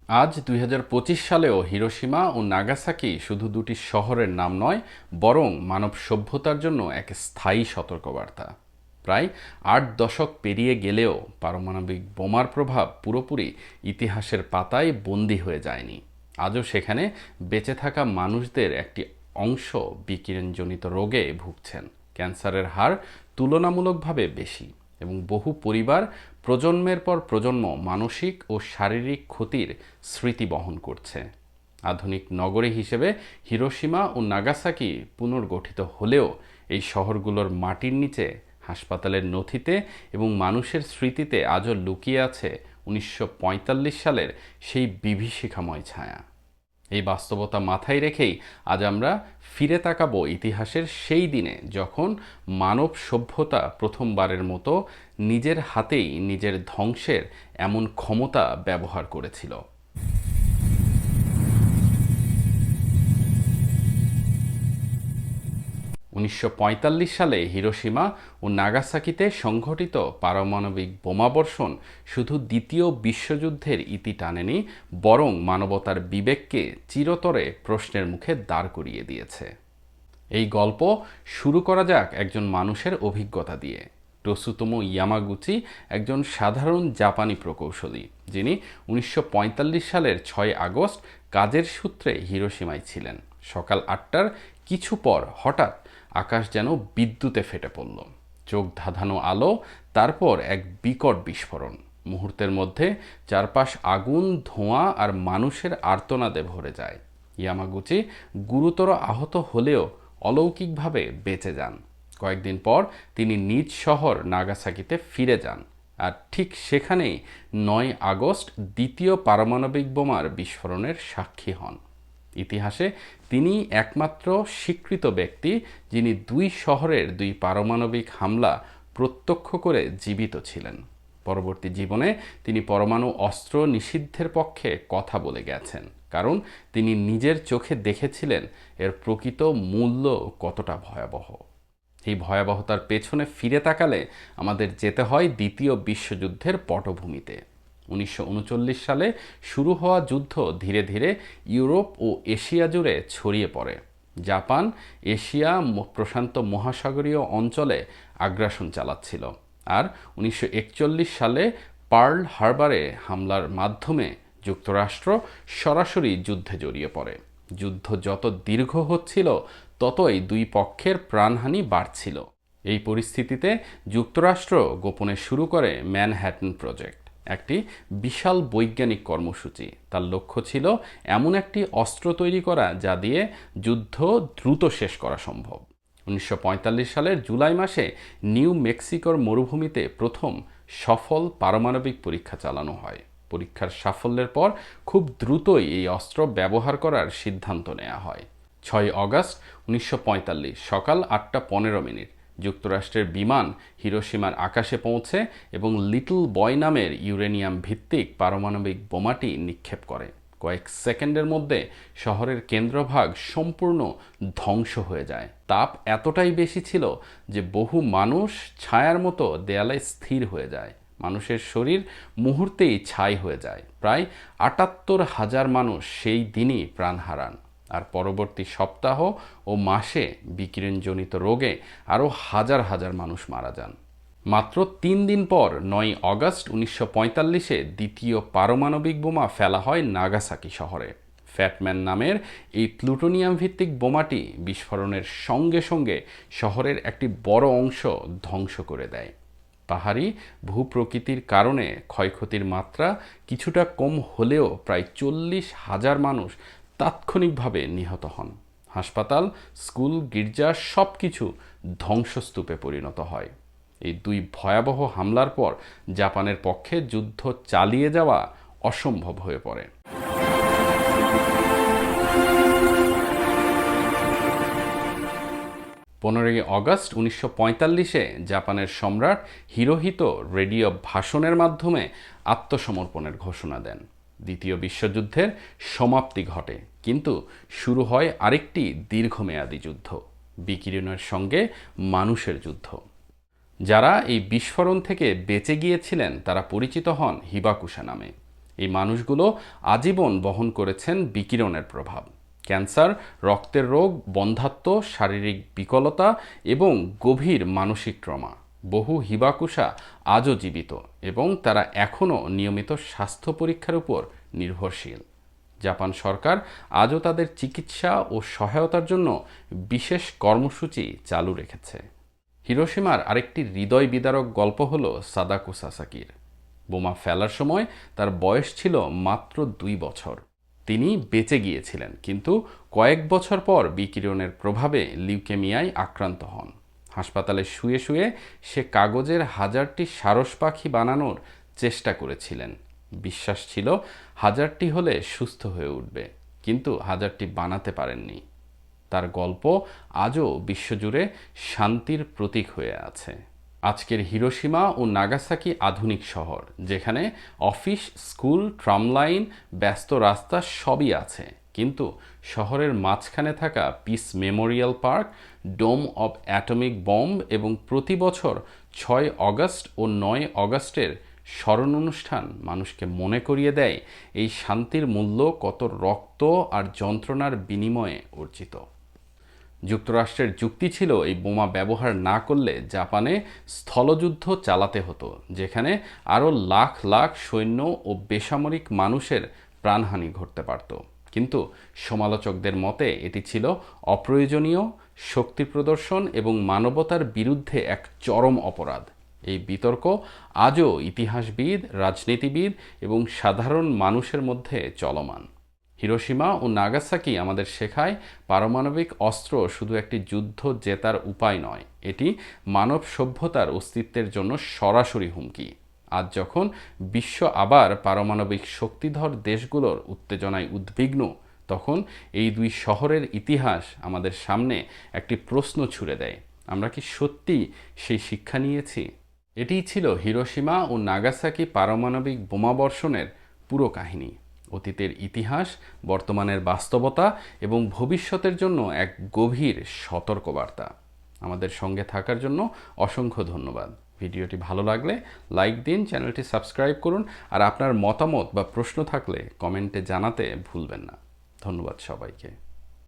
আজ ২০২৫ সালেও হিরোশিমা ও নাগাসাকি শুধু দুটি শহরের নাম নয়, বরং মানব সভ্যতার জন্য এক স্থায়ী সতর্কবার্তা। প্রায় ৮ দশক পেরিয়ে গেলেও পারমাণবিক বোমার প্রভাব পুরোপুরি ইতিহাসের পাতায় বন্দী হয়ে যায়নি। আজও সেখানে বেঁচে থাকা মানুষদের একটি অংশ বিকিরণজনিত রোগে ভুগছেন। ক্যান্সারের হার তুলনামূলকভাবে বেশি এবং বহু পরিবার প্রজন্মের পর প্রজন্ম মানসিক ও শারীরিক ক্ষতির স্মৃতি বহন করছে। আধুনিক নগরী হিসেবে হিরোশিমা ও নাগাসাকি পুনর্গঠিত হলেও এই শহরগুলোর মাটির নিচে, হাসপাতালের নথিতে এবং মানুষের স্মৃতিতে আজও লুকিয়ে আছে ১৯৪৫ সালের সেই বিভীষিকাময় ছায়া। এই বাস্তবতা মাথায় রেখেই আজ আমরা ফিরে তাকাবো ইতিহাসের সেই দিনে যখন মানব সভ্যতা প্রথমবারের মতো নিজের হাতেই নিজের ধ্বংসের এমন ক্ষমতা ব্যবহার করেছিল। ১৯৪৫ সালে হিরোশিমা ও নাগাসাকিতে সংঘটিত পারমাণবিক বোমাবর্ষণ শুধু দ্বিতীয় বিশ্বযুদ্ধের ইতি টানেনি, বরং মানবতার বিবেককে চিরতরে প্রশ্নের মুখে দাঁড় করিয়ে দিয়েছে। এই গল্প শুরু করা যাক একজন মানুষের অভিজ্ঞতা দিয়ে। টোসুতোমো ইয়ামাগুচি একজন সাধারণ জাপানি প্রকৌশলী, যিনি ১৯৪৫ সালের ৬ আগস্ট কাজের সূত্রে হিরোশিমায় ছিলেন। সকাল ৮টার কিছু পর হঠাৎ আকাশ যেন বিদ্যুতে ফেটে পড়ল। চোখ ধাঁধানো আলো, তারপর এক বিকট বিস্ফোরণ। মুহূর্তের মধ্যে চারপাশ আগুন, ধোঁয়া আর মানুষের আর্তনাদে ভরে যায়। ইয়ামাগুচি গুরুতর আহত হলেও অলৌকিকভাবে বেঁচে যান। কয়েকদিন পর তিনি নিজ শহর নাগাসাকিতে ফিরে যান, আর ঠিক সেখানেই ৯ আগস্ট দ্বিতীয় পারমাণবিক বোমার বিস্ফোরণের সাক্ষী হন। ইতিহাসে তিনি একমাত্র স্বীকৃত ব্যক্তি যিনি দুই শহরের দুই পারমাণবিক হামলা প্রত্যক্ষ করে জীবিত ছিলেন। পরবর্তী জীবনে তিনি পরমাণু অস্ত্র নিষিদ্ধের পক্ষে কথা বলে গেছেন, কারণ তিনি নিজের চোখে দেখেছিলেন এর প্রকৃত মূল্য কতটা ভয়াবহ। এই ভয়াবহতার পেছনে ফিরে তাকালে আমাদের যেতে হয় দ্বিতীয় বিশ্বযুদ্ধের পটভূমিতে। ১৯৩৯ সালে শুরু হওয়া যুদ্ধ ধীরে ধীরে ইউরোপ ও এশিয়া জুড়ে ছড়িয়ে পড়ে। জাপান এশিয়া প্রশান্ত মহাসাগরীয় অঞ্চলে আগ্রাসন চালাচ্ছিল, আর ১৯৪১ সালে পার্ল হারবারে হামলার মাধ্যমে যুক্তরাষ্ট্র সরাসরি যুদ্ধে জড়িয়ে পড়ে। যুদ্ধ যত দীর্ঘ হচ্ছিল, ততই দুই পক্ষের প্রাণহানি বাড়ছিল। এই পরিস্থিতিতে যুক্তরাষ্ট্র গোপনে শুরু করে ম্যানহ্যাটন প্রজেক্ট, একটি বিশাল বৈজ্ঞানিক কর্মসূচি। তার লক্ষ্য ছিল এমন একটি অস্ত্র তৈরি করা যা দিয়ে যুদ্ধ দ্রুত শেষ করা সম্ভব। ১৯৪৫ সালের জুলাই মাসে নিউ মেক্সিকোর মরুভূমিতে প্রথম সফল পারমাণবিক পরীক্ষা চালানো হয়। পরীক্ষার সাফল্যের পর খুব দ্রুতই এই অস্ত্র ব্যবহার করার সিদ্ধান্ত নেওয়া হয়। ৬ আগস্ট ১৯৪৫ সকাল ৮টা ১৫ যুক্তরাষ্ট্রের বিমান হিরোশিমার আকাশে পৌঁছে এবং লিটল বয় নামের ইউরেনিয়াম ভিত্তিক পারমাণবিক বোমাটি নিক্ষেপ করে। কয়েক সেকেন্ডের মধ্যে শহরের কেন্দ্রভাগ সম্পূর্ণ ধ্বংস হয়ে যায়। তাপ এতটাই বেশি ছিল যে বহু মানুষ ছায়ার মতো দেয়ালে স্থির হয়ে যায়। মানুষের শরীর মুহূর্তেই ছাই হয়ে যায়। প্রায় ৭৮,০০০ মানুষ সেই দিনই প্রাণ হারান, আর পরবর্তী সপ্তাহ ও মাসে বিকিরণজনিত রোগে আরও হাজার হাজার মানুষ মারা যান। মাত্র ৩ দিন পর ৯ আগস্ট ১৯৪৫-এ দ্বিতীয় পারমাণবিক বোমা ফেলা হয় নাগাসাকি শহরে। ফ্যাটম্যান নামের এই প্লুটোনিয়াম ভিত্তিক বোমাটি বিস্ফোরণের সঙ্গে সঙ্গে শহরের একটি বড় অংশ ধ্বংস করে দেয়। পাহাড়ি ভূপ্রকৃতির কারণে ক্ষয়ক্ষতির মাত্রা কিছুটা কম হলেও প্রায় ৪০,০০০ মানুষ তাৎক্ষণিকভাবে নিহত হন। হাসপাতাল, স্কুল, গির্জা সব কিছু ধ্বংসস্তূপে পরিণত হয়। এই দুই ভয়াবহ হামলার পর জাপানের পক্ষে যুদ্ধ চালিয়ে যাওয়া অসম্ভব হয়ে পড়ে। ১৫ আগস্ট ১৯৪৫-এ জাপানের সম্রাট হিরোহিতো রেডিও ভাষণের মাধ্যমে আত্মসমর্পণের ঘোষণা দেন। দ্বিতীয় বিশ্বযুদ্ধের সমাপ্তি ঘটে, কিন্তু শুরু হয় আরেকটি দীর্ঘমেয়াদী যুদ্ধ, বিকিরণের সঙ্গে মানুষের যুদ্ধ। যারা এই বিস্ফোরণ থেকে বেঁচে গিয়েছিলেন তারা পরিচিত হন হিবাকুশা নামে। এই মানুষগুলো আজীবন বহন করেছেন বিকিরণের প্রভাব। ক্যান্সার, রক্তের রোগ, বন্ধ্যাত্ব, শারীরিক বিকলতা এবং গভীর মানসিক ট্রমা। বহু হিবাকুশা আজও জীবিত এবং তারা এখনও নিয়মিত স্বাস্থ্য পরীক্ষার উপর নির্ভরশীল। জাপান সরকার আজও তাদের চিকিৎসা ও সহায়তার জন্য বিশেষ কর্মসূচি চালু রেখেছে। হিরোশিমার আরেকটি হৃদয় বিদারক গল্প হল সাদাকো সাসাকির। বোমা ফেলার সময় তার বয়স ছিল মাত্র 2 বছর। তিনি বেঁচে গিয়েছিলেন, কিন্তু কয়েক বছর পর বিকিরণের প্রভাবে লিউকেমিয়ায় আক্রান্ত হন। হাসপাতালে শুয়ে শুয়ে সে কাগজের 1000টি সারস পাখি বানানোর চেষ্টা করেছিলেন। বিশ্বাস ছিল 1000টি হলে সুস্থ হয়ে উঠবে, কিন্তু 1000টি বানাতে পারেননি। তার গল্প আজও বিশ্বজুড়ে শান্তির প্রতীক হয়ে আছে। আজকের হিরোশিমা ও নাগাসাকি আধুনিক শহর, যেখানে অফিস, স্কুল, ট্রাম লাইন, ব্যস্ত রাস্তা সবই আছে, কিন্তু শহরের মাঝখানে থাকা peace memorial park, dome of atomic bomb এবং প্রতি বছর 6 অগস্ট ও 9 অগস্টের স্মরণ অনুষ্ঠান মানুষকে মনে করিয়ে দেয় এই শান্তির মূল্য কত রক্ত আর যন্ত্রণার বিনিময়ে অর্জিত। যুক্তরাষ্ট্রের যুক্তি ছিল এই বোমা ব্যবহার না করলে জাপানে স্থলযুদ্ধ চালাতে হতো, যেখানে আরও লাখ লাখ সৈন্য ও বেসামরিক মানুষের প্রাণহানি ঘটতে পারত। কিন্তু সমালোচকদের মতে এটি ছিল অপ্রয়োজনীয়, শক্তি প্রদর্শন এবং মানবতার বিরুদ্ধে এক চরম অপরাধ। এই বিতর্ক আজও ইতিহাসবিদ, রাজনীতিবিদ এবং সাধারণ মানুষের মধ্যে চলমান। হিরোশিমা ও নাগাসাকি আমাদের শেখায় পারমাণবিক অস্ত্র শুধু একটি যুদ্ধ জেতার উপায় নয়, এটি মানব সভ্যতার অস্তিত্বের জন্য সরাসরি হুমকি। আজ যখন বিশ্ব আবার পারমাণবিক শক্তিধর দেশগুলোর উত্তেজনায় উদ্বিগ্ন, তখন এই 2 শহরের ইতিহাস আমাদের সামনে একটি প্রশ্ন ছুড়ে দেয়: আমরা কি সত্যি সেই শিক্ষা নিয়েছি? এটিই ছিল হিরোশিমা ও নাগাসাকি পারমাণবিক বোমাবর্ষণের পুরো কাহিনী। অতীতের ইতিহাস, বর্তমানের বাস্তবতা এবং ভবিষ্যতের জন্য এক গভীর সতর্কবার্তা। আমাদের সঙ্গে থাকার জন্য অসংখ্য ধন্যবাদ। ভিডিওটি ভালো লাগলে লাইক দিন, চ্যানেলটি সাবস্ক্রাইব করুন, আর আপনার মতামত বা প্রশ্ন থাকলে কমেন্টে জানাতে ভুলবেন না। ধন্যবাদ সবাইকে।